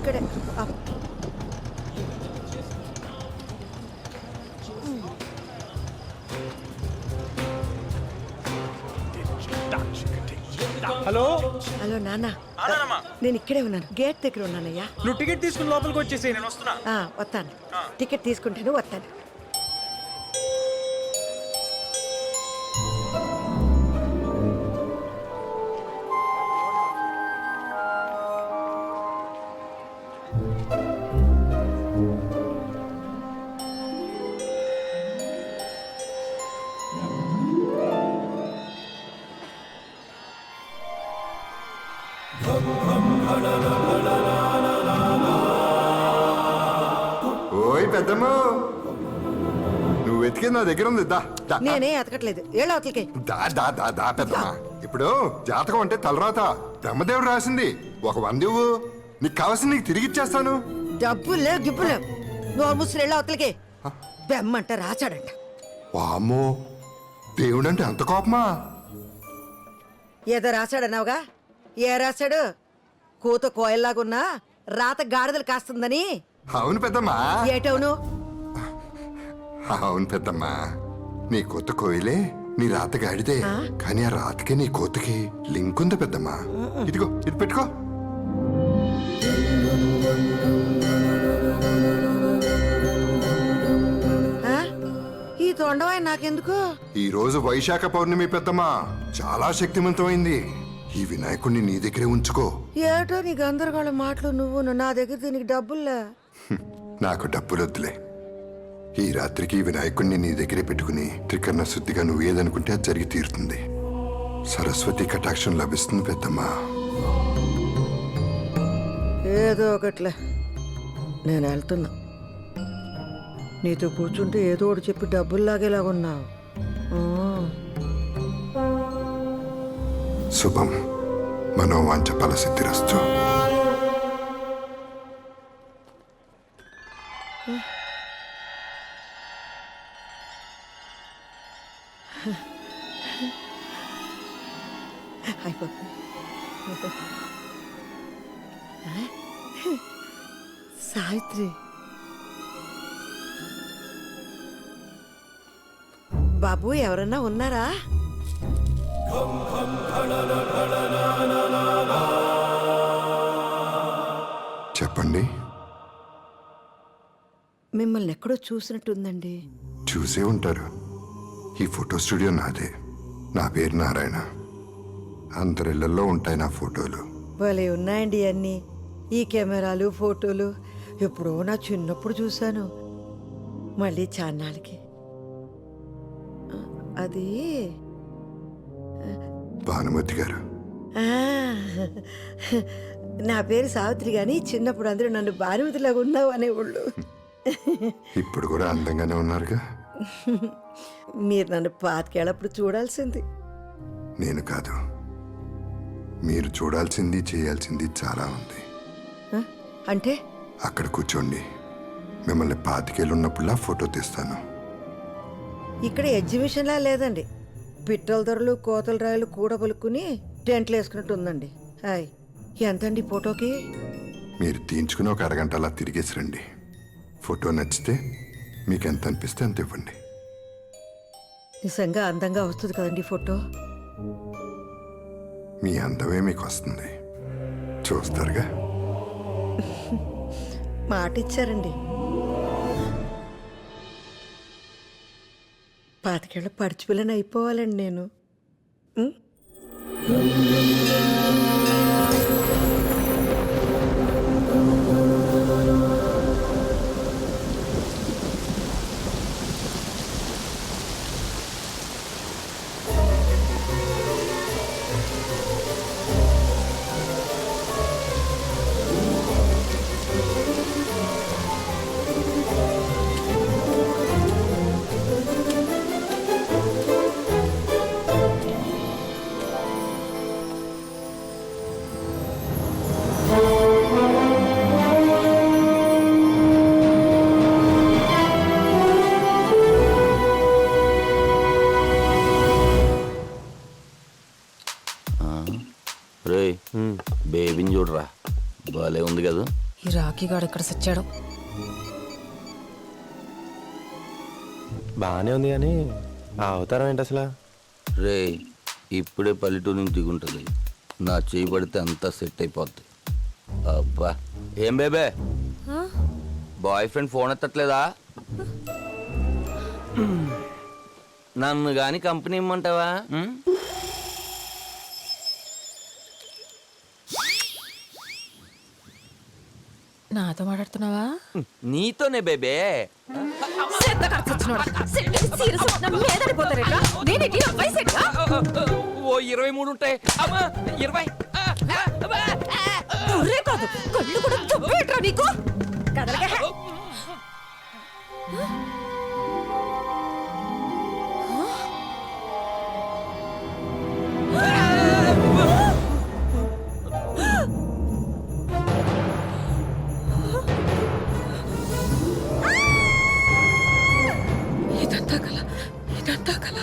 ఇక్కడే hello hello నాన్న నేను ఇక్కడే ఉన్నాను, గేట్ దగ్గర ఉన్నానయ్యా. నువ్వు టికెట్ తీసుకుని లోపలికి వచ్చేసి నేను వస్తున్నా. వస్తాను, టికెట్ తీసుకుంటాను, వస్తాను. ఓయ్ పెద్దమ్మ, నువ్వు వెతికేది నా దగ్గర ఉంది. దా దా, నేనే ఎతకట్లేదు, ఏళ్ళ అవతలకి. దా దా దా దా పెద్దమ్మ. ఇప్పుడు జాతకం అంటే తలరాత బ్రహ్మదేవుడు రాసింది. ఒక 100 ఇవ్వు, నీకు కావాల్సింది నీకు తిరిగి ఇచ్చేస్తాను. డబ్బులు లేవు, గిబ్బులు లేవు. నువ్వు ముసురు ఏళ్ళ అవతలకి. బెమ్మంట రాచాడంట. వామ్మో, దేవుడంటే అంత కోపమా? ఏదో రాశాడన్నావుగా, ఏ రాశాడు? కూత కోయల్లాగున్నా రాత గాడిదలు కాస్తుందని. అవును పెద్దమ్మా, ఏటవును? అవును పెద్దమ్మా. నీ కొత్త కోయిలే, నీ రాత గాడిదే. కానీ ఆ రాతకి నీ కోతకి లింక్ ఉంది పెద్దమ్మా. ఇదిగో ఇది పెట్టుకో. ఈ తొండవాయి నాకెందుకు? ఈ రోజు వైశాఖ పౌర్ణమి పెద్దమ్మా, చాలా శక్తివంతమైంది. ఈ వినాయకుడిని నీ దగ్గరే ఉంచుకో. ఏటో నీ గందరగోళం మాటలు నువ్వు. నా దగ్గర దీనికి డబ్బుల్లా. నాకు డబ్బులొద్దులే. ఈ రాత్రికి ఈ వినాయకుడిని నీ దగ్గరే పెట్టుకుని త్రికరణ శుద్ధిగా నువ్వు ఏదనుకుంటే అది జరిగి తీరుతుంది. సరస్వతి కటాక్షం లభిస్తుంది పెద్దమ్మా. ఏదో ఒకట్లే, నేను వెళ్తున్నా. నీతో కూర్చుంటే ఏదో ఒకటి చెప్పి డబ్బులు లాగేలాగున్నావు. శుభం, మనోవాంఛ ఫలసిద్ధిరస్తు. సావిత్రి, బాబు ఎవరన్నా ఉన్నారా? చెప్పండి. మిమ్మల్ని ఎక్కడో చూసినట్టుందండి. చూసే ఉంటారు. ఈ ఫోటో స్టూడియో నాదే. నా పేరు నారాయణ. అందరిళ్లలో ఉంటాయి నా ఫోటోలు. భలే ఉన్నాయండి అన్నీ. ఈ కెమెరాలు, ఫోటోలు ఎప్పుడో నా చిన్నప్పుడు చూశాను. మళ్ళీ చాన్నాళ్ళకి. అది భానుమతి గారు. ఆ, నా పేరు సావిత్రి, గాని చిన్నప్పుడు అందరూ నన్ను భానుమతిలాగా ఉన్నావు అనేవాళ్ళు. ఇప్పుడు కూడా అందంగానే ఉన్నారుగా. మీరు నన్ను పాతికేళ్ళప్పుడు చూడాల్సింది. నేను కాదు, మీరు చూడాల్సింది చేయాల్సింది చాలా ఉంది. అంటే అక్కడ కూర్చోండి. మిమ్మల్ని 25 ఏళ్ళు ఉన్నప్పుడులా ఫోటో తీస్తాను. ఇక్కడ ఎగ్జిబిషన్లా లేదండి. పిట్టల ధరలు, కోతల రాయలు కూడబలుక్కుని టెంట్లు వేసుకున్నట్టు ఉందండి. హాయ్, ఎంతండి ఫోటోకి? మీరు తీయించుకుని ఒక అరగంట అలా తిరిగేసి రండి. ఫోటో నచ్చితే మీకు ఎంత అనిపిస్తే అంత ఇవ్వండి. నిజంగా అందంగా వస్తుంది కదండి ఫోటో. మీ అందమే మీకు వస్తుంది, చూస్తారుగా. మాట ఇచ్చారండి. 25 ఏళ్ళ పడిచిపిల్లని అయిపోవాలండి నేను. రే బేబీని చూడరా, భలే ఉంది కదా. ఈ రాఖీగాడు ఎక్కడ సచ్చాడు? బాగానే ఉంది కానీ ఆ అవతారం ఏంటి అసలు? రే ఇప్పుడే పల్లెటూరు నుంచి దిగుంటుంది. నా చేయి పడితే అంతా సెట్ అయిపోద్ది. అబ్బా ఏం బేబే, బాయ్ ఫ్రెండ్ ఫోన్ ఎత్తట్లేదా? నన్ను గాని కంపెనీ ఇమ్మంటావా? నాతో మాట్లాడుతున్నావా? నీతోనే బేబే. ఓ 23 ఉంటాయి. అమ్మా 20. కళ్ళు కూడా చుప్పేట్రా నీకు. ఇదంతా కల, ఇదంతా కల.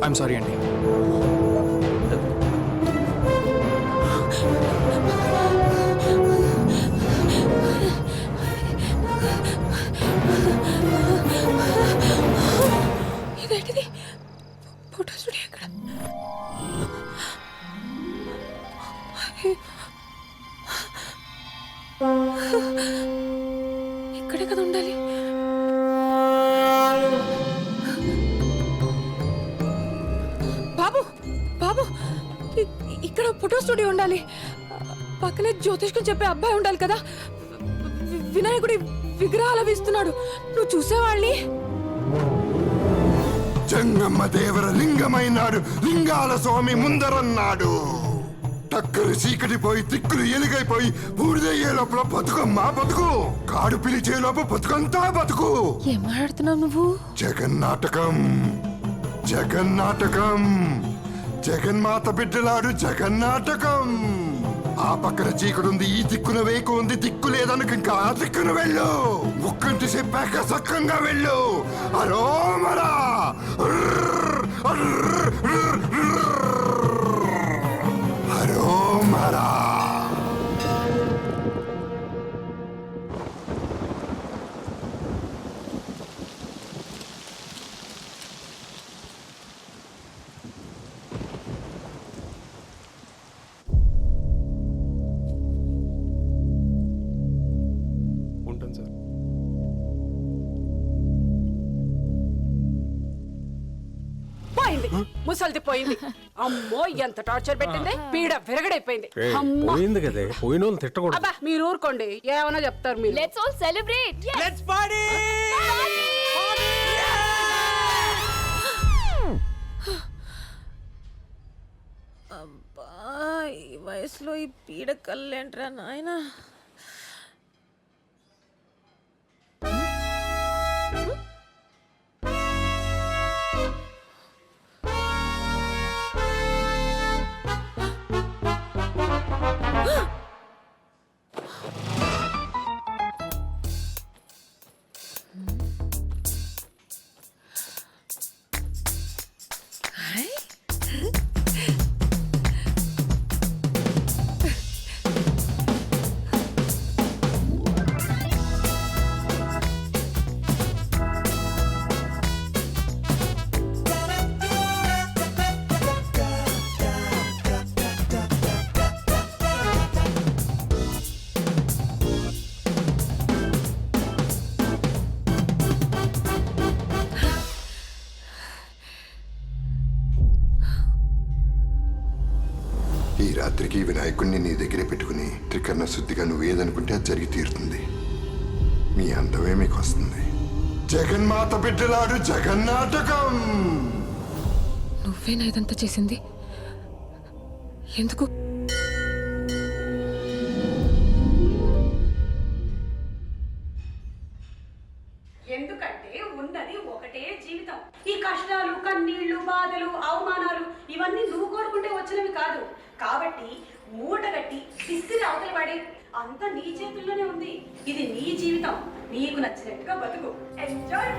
ఐఎమ్ సారీ అండి. ఇదేంటిది? ఫోటో స్టూడియో ఎక్కడ? ఇక్కడే కదా ఉండాలి. బాబు బాబు, ఇక్కడ ఫోటో స్టూడియో ఉండాలి. పక్కనే జ్యోతిష్కం చెప్పే అబ్బాయి ఉండాలి కదా. వినాయకుడి విగ్రహాలు అవి ఇస్తున్నాడు. నువ్వు చూసేవాళ్ళని. జంగమ్మ దేవర లింగమైనాడు, లింగాల స్వామి ముందరన్నాడు. టక్కరు చీకటి పోయి తిక్కులు ఎలుగైపోయి బూడిదయ్యే లోపల బతుకమ్మా బతుకు, కాడు పిలిచే లోపల బతుకంతా బతుకు. ఏం మాట్లాడుతున్నావు నువ్వు? జగన్నాటకం, జగన్నాటకం, జగన్మాత బిడ్డలాడు జగన్నాటకం. ఆ పక్కన చీకడుంది, ఈ దిక్కున వేకు ఉంది. దిక్కు లేదనుక ఇంకా ఆ దిక్కున వెళ్ళు. ముక్కంటి చెప్పాక సక్కంగా వెళ్ళు. అరో మరా అరో మరా. ఉంటాను సార్. పోయింది, ముసల్ది పోయింది. అమ్మో ఎంత టార్చర్ పెట్టింది. పీడ విరగడైపోయింది. అమ్మా. పోయింది కదే, పోయిన వాళ్ళు తిట్టకూడదు. అబ్బా మీరు ఊరుకోండి, ఏమన్నా చెప్తారు మీరు. Let's all celebrate. Let's party. అబ్బా, ఈ వయసులో ఈ పీడ కళ్ళేంట్రా నాయనా. ఈ రాత్రికి వినాయకుడిని నీ దగ్గరే పెట్టుకుని త్రికరణ శుద్ధిగా నువ్వు ఏదనుకుంటే అది జరిగి తీరుతుంది. మీ అందమే మీకు వస్తుంది. జగన్మాత బిడ్డలాడు జగన్నాటకం. నువ్వేనా ఇదంతా చేసింది? ఎందుకు? ఎందుకంటే ఉన్నది ఒకటే జీవితం. ఈ కష్టాలు, కన్నీళ్లు, బాధలు, అవమానాలు ఇవన్నీ నువ్వు కోరుకుంటే వచ్చినవి కాదు. కాబట్టి మూటగట్టి విసిరి అవతల పడి అంతా నీ చేతుల్లోనే ఉంది. ఇది నీ జీవితం, నీకు నచ్చినట్టుగా బతుకు. ఎంజాయ్.